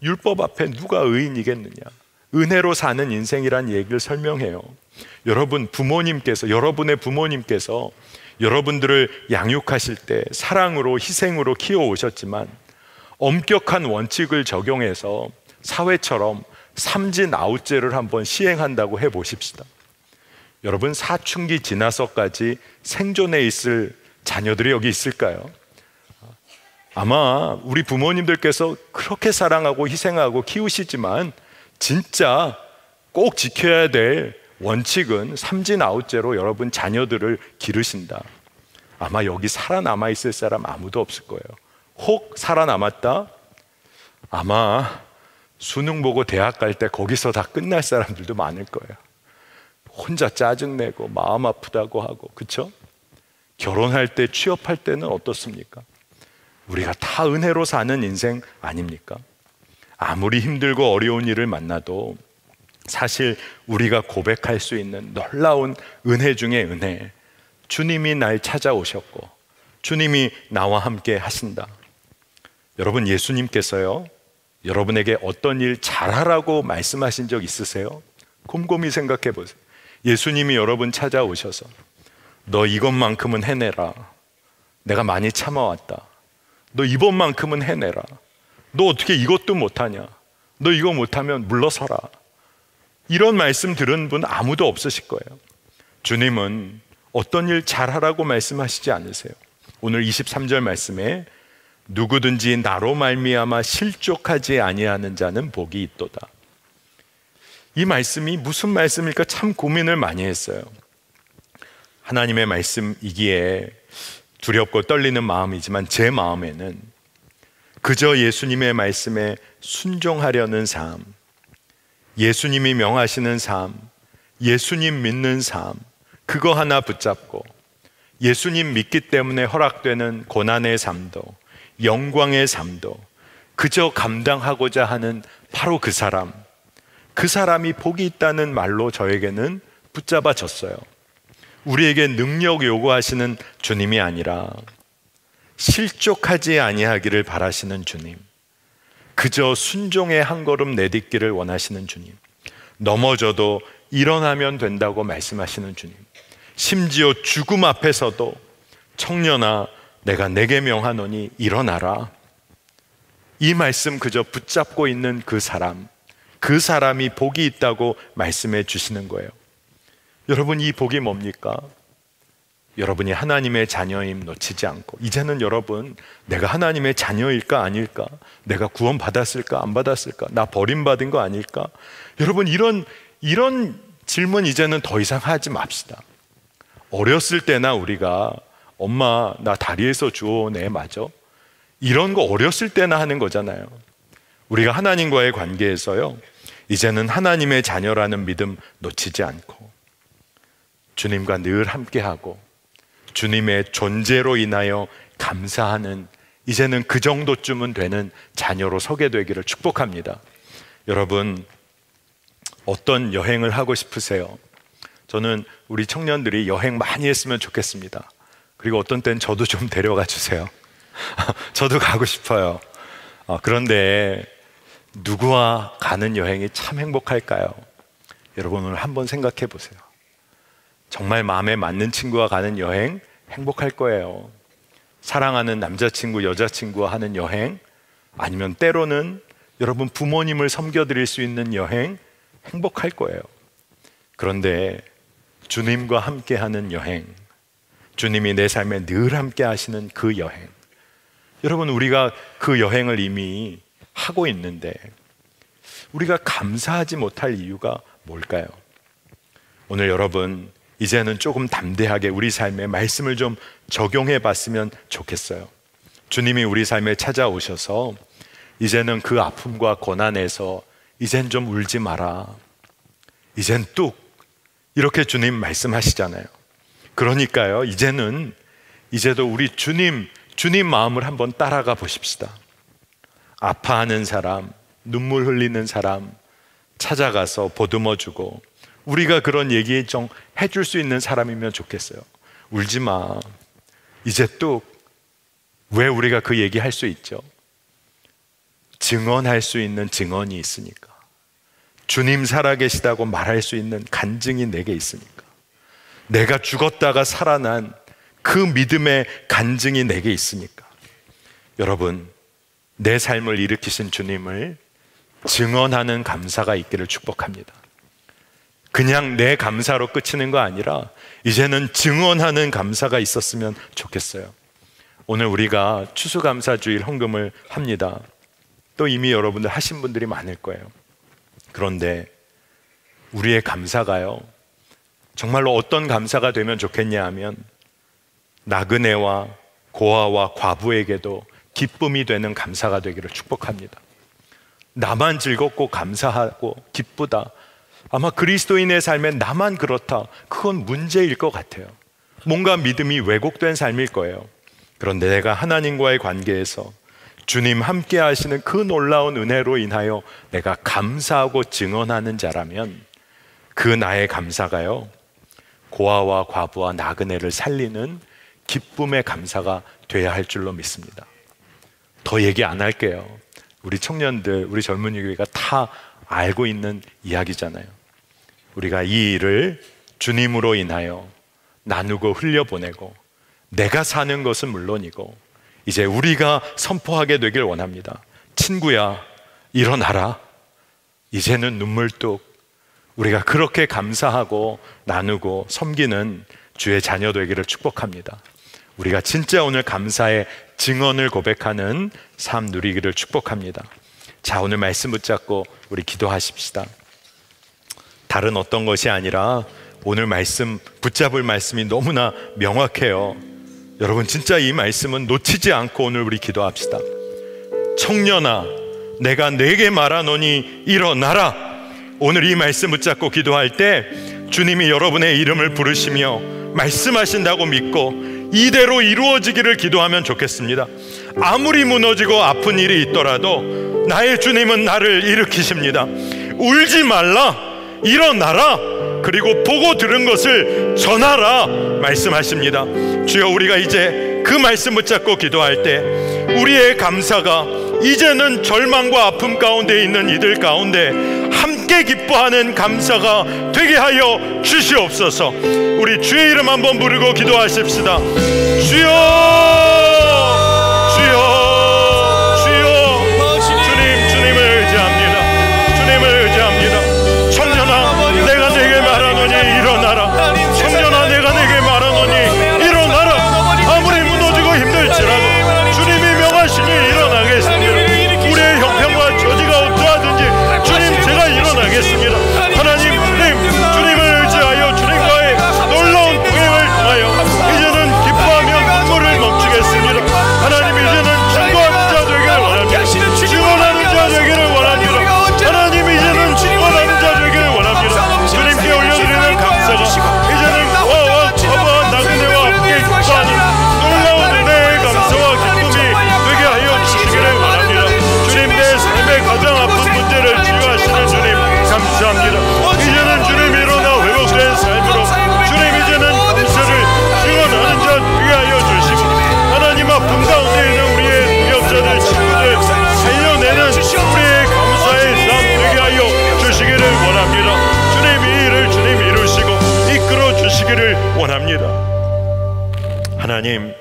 율법 앞에 누가 의인이겠느냐? 은혜로 사는 인생이란 얘기를 설명해요. 여러분 부모님께서, 여러분의 부모님께서 여러분들을 양육하실 때 사랑으로 희생으로 키워오셨지만 엄격한 원칙을 적용해서 사회처럼 삼진 아웃제를 한번 시행한다고 해보십시다. 여러분, 사춘기 지나서까지 생존해 있을 자녀들이 여기 있을까요? 아마 우리 부모님들께서 그렇게 사랑하고 희생하고 키우시지만 진짜 꼭 지켜야 될 원칙은 삼진 아웃제로 여러분 자녀들을 기르신다. 아마 여기 살아남아 있을 사람 아무도 없을 거예요. 혹 살아남았다? 아마 수능 보고 대학 갈 때 거기서 다 끝날 사람들도 많을 거예요. 혼자 짜증내고 마음 아프다고 하고, 그렇죠? 결혼할 때, 취업할 때는 어떻습니까? 우리가 다 은혜로 사는 인생 아닙니까? 아무리 힘들고 어려운 일을 만나도 사실 우리가 고백할 수 있는 놀라운 은혜 중에 은혜, 주님이 날 찾아오셨고 주님이 나와 함께 하신다. 여러분, 예수님께서요, 여러분에게 어떤 일 잘하라고 말씀하신 적 있으세요? 곰곰이 생각해 보세요. 예수님이 여러분 찾아오셔서 너 이것만큼은 해내라, 내가 많이 참아왔다, 너 이번만큼은 해내라, 너 어떻게 이것도 못하냐, 너 이거 못하면 물러서라, 이런 말씀 들은 분 아무도 없으실 거예요. 주님은 어떤 일 잘하라고 말씀하시지 않으세요. 오늘 23절 말씀에 누구든지 나로 말미암아 실족하지 아니하는 자는 복이 있도다. 이 말씀이 무슨 말씀일까 참 고민을 많이 했어요. 하나님의 말씀이기에 두렵고 떨리는 마음이지만 제 마음에는 그저 예수님의 말씀에 순종하려는 삶, 예수님이 명하시는 삶, 예수님 믿는 삶, 그거 하나 붙잡고 예수님 믿기 때문에 허락되는 고난의 삶도 영광의 삶도 그저 감당하고자 하는 바로 그 사람이 복이 있다는 말로 저에게는 붙잡아졌어요. 우리에게 능력 요구하시는 주님이 아니라 실족하지 아니하기를 바라시는 주님, 그저 순종의 한 걸음 내딛기를 원하시는 주님, 넘어져도 일어나면 된다고 말씀하시는 주님, 심지어 죽음 앞에서도 청년아 내가 내게 명하노니 일어나라, 이 말씀 그저 붙잡고 있는 그 사람이 복이 있다고 말씀해 주시는 거예요. 여러분, 이 복이 뭡니까? 여러분이 하나님의 자녀임 놓치지 않고, 이제는 여러분 내가 하나님의 자녀일까 아닐까, 내가 구원 받았을까 안 받았을까, 나 버림받은 거 아닐까, 여러분 이런 질문 이제는 더 이상 하지 맙시다. 어렸을 때나 우리가 엄마 나 다리에서 주워내 맞아? 이런 거 어렸을 때나 하는 거잖아요. 우리가 하나님과의 관계에서요, 이제는 하나님의 자녀라는 믿음 놓치지 않고 주님과 늘 함께하고 주님의 존재로 인하여 감사하는, 이제는 그 정도쯤은 되는 자녀로 서게 되기를 축복합니다. 여러분 어떤 여행을 하고 싶으세요? 저는 우리 청년들이 여행 많이 했으면 좋겠습니다. 그리고 어떤 때는 저도 좀 데려가 주세요. 저도 가고 싶어요. 그런데 누구와 가는 여행이 참 행복할까요? 여러분 오늘 한번 생각해 보세요. 정말 마음에 맞는 친구와 가는 여행 행복할 거예요. 사랑하는 남자친구, 여자친구와 하는 여행, 아니면 때로는 여러분 부모님을 섬겨드릴 수 있는 여행 행복할 거예요. 그런데 주님과 함께하는 여행, 주님이 내 삶에 늘 함께 하시는 그 여행, 여러분 우리가 그 여행을 이미 하고 있는데 우리가 감사하지 못할 이유가 뭘까요? 오늘 여러분 이제는 조금 담대하게 우리 삶에 말씀을 좀 적용해 봤으면 좋겠어요. 주님이 우리 삶에 찾아오셔서 이제는 그 아픔과 고난에서 이젠 좀 울지 마라, 이젠 뚝, 이렇게 주님 말씀하시잖아요. 그러니까요, 이제도 우리 주님 마음을 한번 따라가 보십시다. 아파하는 사람, 눈물 흘리는 사람 찾아가서 보듬어주고, 우리가 그런 얘기 좀 해줄 수 있는 사람이면 좋겠어요. 울지 마, 이제 뚝. 왜 우리가 그 얘기 할 수 있죠? 증언할 수 있는 증언이 있으니까. 주님 살아계시다고 말할 수 있는 간증이 내게 있으니까. 내가 죽었다가 살아난 그 믿음의 간증이 내게 있으니까. 여러분, 내 삶을 일으키신 주님을 증언하는 감사가 있기를 축복합니다. 그냥 내 감사로 끝이는 거 아니라 이제는 증언하는 감사가 있었으면 좋겠어요. 오늘 우리가 추수감사주일 헌금을 합니다. 또 이미 여러분들 하신 분들이 많을 거예요. 그런데 우리의 감사가요, 정말로 어떤 감사가 되면 좋겠냐 하면 나그네와 고아와 과부에게도 기쁨이 되는 감사가 되기를 축복합니다. 나만 즐겁고 감사하고 기쁘다, 아마 그리스도인의 삶에 나만 그렇다, 그건 문제일 것 같아요. 뭔가 믿음이 왜곡된 삶일 거예요. 그런데 내가 하나님과의 관계에서 주님 함께 하시는 그 놀라운 은혜로 인하여 내가 감사하고 증언하는 자라면 그 나의 감사가요, 고아와 과부와 나그네를 살리는 기쁨의 감사가 돼야 할 줄로 믿습니다. 더 얘기 안 할게요. 우리 청년들, 우리 젊은이 교회가 다 알고 있는 이야기잖아요. 우리가 이 일을 주님으로 인하여 나누고 흘려보내고 내가 사는 것은 물론이고 이제 우리가 선포하게 되길 원합니다. 친구야, 일어나라. 이제는 눈물뚝. 우리가 그렇게 감사하고 나누고 섬기는 주의 자녀 되기를 축복합니다. 우리가 진짜 오늘 감사의 증언을 고백하는 삶 누리기를 축복합니다. 자, 오늘 말씀 붙잡고 우리 기도하십시다. 다른 어떤 것이 아니라 오늘 말씀 붙잡을 말씀이 너무나 명확해요. 여러분 진짜 이 말씀은 놓치지 않고 오늘 우리 기도합시다. 청년아, 내가 내게 말하노니 일어나라. 오늘 이 말씀 붙잡고 기도할 때 주님이 여러분의 이름을 부르시며 말씀하신다고 믿고 이대로 이루어지기를 기도하면 좋겠습니다. 아무리 무너지고 아픈 일이 있더라도 나의 주님은 나를 일으키십니다. 울지 말라, 일어나라, 그리고 보고 들은 것을 전하라 말씀하십니다. 주여, 우리가 이제 그 말씀 붙잡고 기도할 때 우리의 감사가 이제는 절망과 아픔 가운데 있는 이들 가운데 함께 기뻐하는 감사가 되게 하여 주시옵소서. 우리 주의 이름 한번 부르고 기도하십시다. 주여, 주여, 주여. 주님을 의지합니다. 주님을 의지합니다. 청년아, 내가 내게 말하노니 일어나라. 청년아, 내가 내게 말하노니 일어나라. 주시기를 원합니다. 하나님,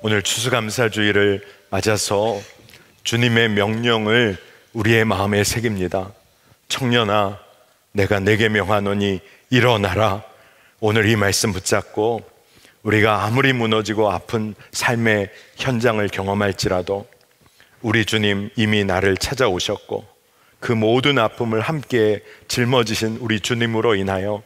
오늘 추수감사주의를 맞아서 주님의 명령을 우리의 마음에 새깁니다. 청년아, 내가 내게 명하노니 일어나라. 오늘 이 말씀 붙잡고 우리가 아무리 무너지고 아픈 삶의 현장을 경험할지라도 우리 주님 이미 나를 찾아오셨고 그 모든 아픔을 함께 짊어지신 우리 주님으로 인하여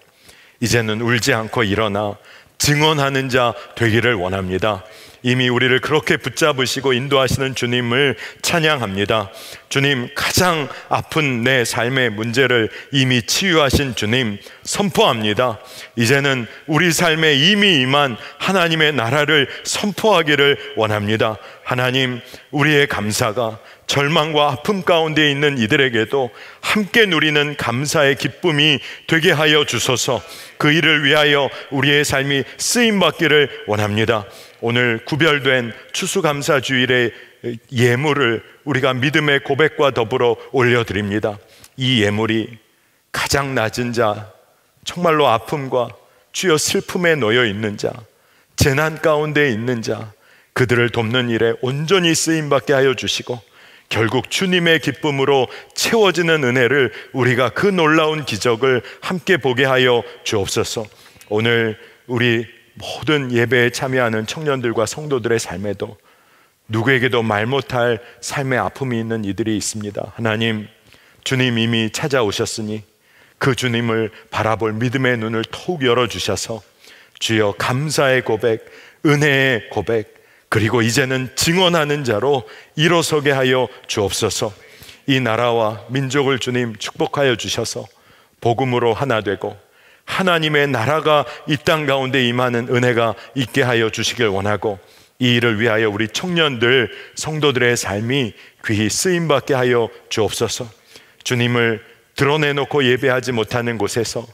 이제는 울지 않고 일어나 증언하는 자 되기를 원합니다. 이미 우리를 그렇게 붙잡으시고 인도하시는 주님을 찬양합니다. 주님, 가장 아픈 내 삶의 문제를 이미 치유하신 주님 선포합니다. 이제는 우리 삶에 이미 임한 하나님의 나라를 선포하기를 원합니다. 하나님, 우리의 감사가 절망과 아픔 가운데 있는 이들에게도 함께 누리는 감사의 기쁨이 되게 하여 주소서. 그 일을 위하여 우리의 삶이 쓰임받기를 원합니다. 오늘 구별된 추수감사주일의 예물을 우리가 믿음의 고백과 더불어 올려드립니다. 이 예물이 가장 낮은 자, 정말로 아픔과 주여 슬픔에 놓여 있는 자, 재난 가운데 있는 자, 그들을 돕는 일에 온전히 쓰임받게 하여 주시고 결국 주님의 기쁨으로 채워지는 은혜를 우리가 그 놀라운 기적을 함께 보게 하여 주옵소서. 오늘 우리 모든 예배에 참여하는 청년들과 성도들의 삶에도 누구에게도 말 못할 삶의 아픔이 있는 이들이 있습니다. 하나님, 주님 이미 찾아오셨으니 그 주님을 바라볼 믿음의 눈을 더욱 열어주셔서 주여 감사의 고백, 은혜의 고백, 그리고 이제는 증언하는 자로 일어서게 하여 주옵소서. 이 나라와 민족을 주님 축복하여 주셔서 복음으로 하나 되고 하나님의 나라가 이 땅 가운데 임하는 은혜가 있게 하여 주시길 원하고 이 일을 위하여 우리 청년들, 성도들의 삶이 귀히 쓰임받게 하여 주옵소서. 주님을 드러내놓고 예배하지 못하는 곳에서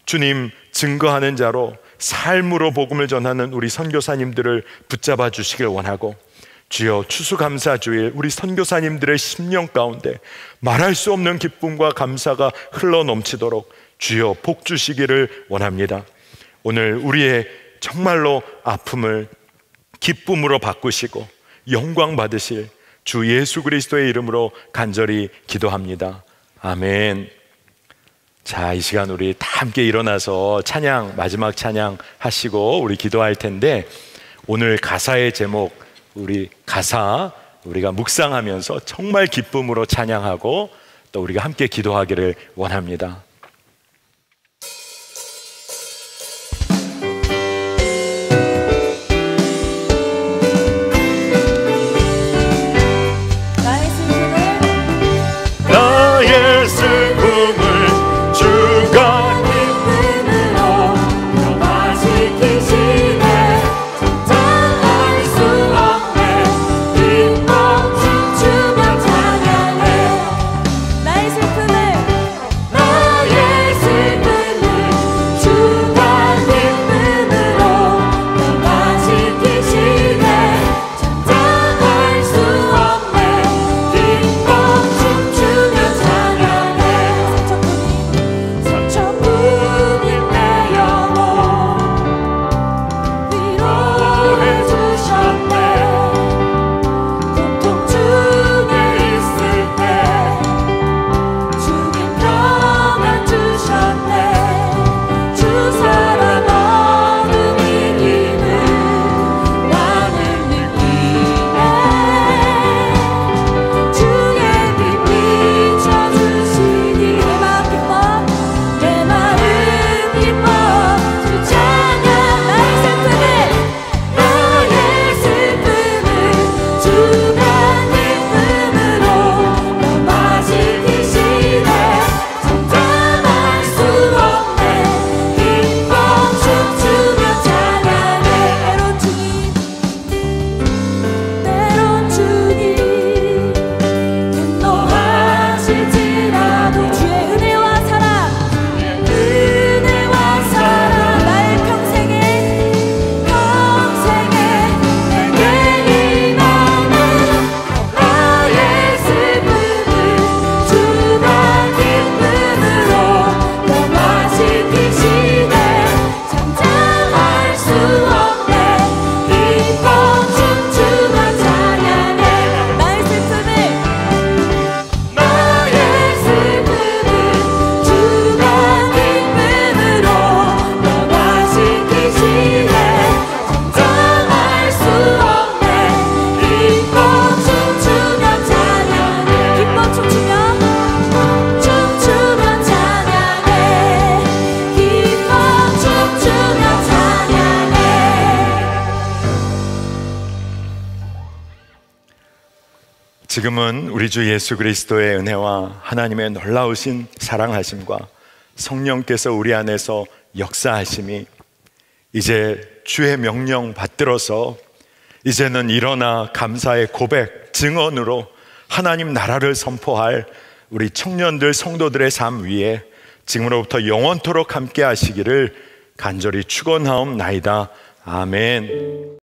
주님 증거하는 자로 삶으로 복음을 전하는 우리 선교사님들을 붙잡아 주시길 원하고 주여 추수감사주일 우리 선교사님들의 심령 가운데 말할 수 없는 기쁨과 감사가 흘러넘치도록 주여 복 주시기를 원합니다. 오늘 우리의 정말로 아픔을 기쁨으로 바꾸시고 영광 받으실 주 예수 그리스도의 이름으로 간절히 기도합니다. 아멘. 자, 이 시간 우리 다 함께 일어나서 찬양, 마지막 찬양 하시고 우리 기도할 텐데 오늘 가사의 제목, 우리 가사 우리가 묵상하면서 정말 기쁨으로 찬양하고 또 우리가 함께 기도하기를 원합니다. 나의 슬픔을 주가 기쁨으로 변화시키시네. 감당할 수 없네. 기쁨 춤추며 찬양해. 나의 슬픔을 지금은 우리 주 예수 그리스도의 은혜와 하나님의 놀라우신 사랑하심과 성령께서 우리 안에서 역사하심이 이제 주의 명령 받들어서 이제는 일어나 감사의 고백, 증언으로 하나님 나라를 선포할 우리 청년들, 성도들의 삶 위에 지금으로부터 영원토록 함께 하시기를 간절히 축원하옵나이다. 아멘.